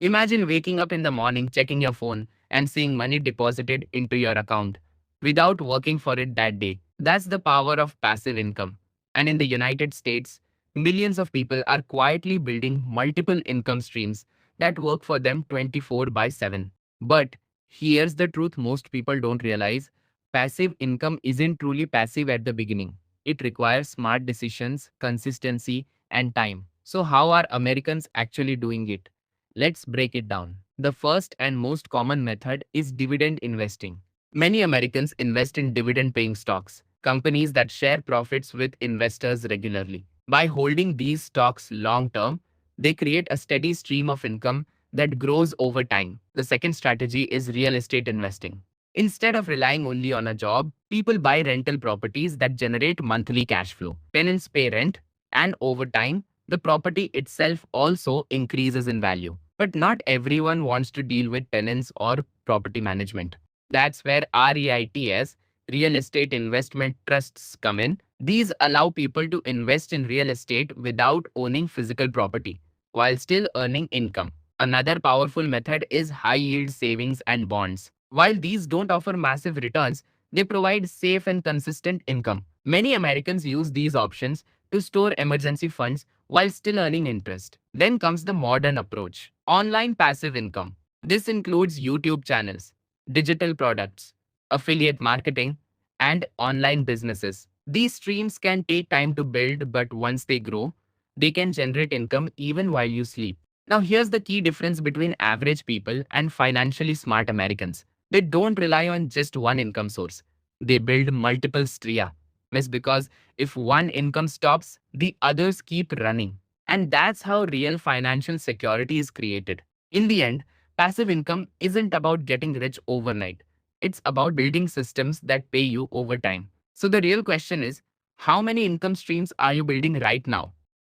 Imagine waking up in the morning, checking your phone, and seeing money deposited into your account without working for it that day. That's the power of passive income. And in the United States, millions of people are quietly building multiple income streams that work for them 24 by 7. But here's the truth most people don't realize: passive income isn't truly passive at the beginning. It requires smart decisions, consistency, and time. So, how are Americans actually doing it? Let's break it down. The first and most common method is dividend investing. Many Americans invest in dividend paying stocks, companies that share profits with investors regularly. By holding these stocks long term, they create a steady stream of income that grows over time. The second strategy is real estate investing. Instead of relying only on a job, people buy rental properties that generate monthly cash flow. Tenants pay rent, and over time, the property itself also increases in value. But not everyone wants to deal with tenants or property management. That's where REITs, real estate investment trusts, come in. These allow people to invest in real estate without owning physical property while still earning income. Another powerful method is high yield savings and bonds. While these don't offer massive returns, they provide safe and consistent income. Many Americans use these options to store emergency funds while still earning interest. Then comes the modern approach: online passive income. This includes YouTube channels, digital products, affiliate marketing, and online businesses. These streams can take time to build, but once they grow, they can generate income even while you sleep. Now, here's the key difference between average people and financially smart Americans: they don't rely on just one income source, they build multiple streams. Because if one income stops, the others keep running. And that's how real financial security is created. In the end, passive income isn't about getting rich overnight. It's about building systems that pay you over time. So the real question is, how many income streams are you building right now?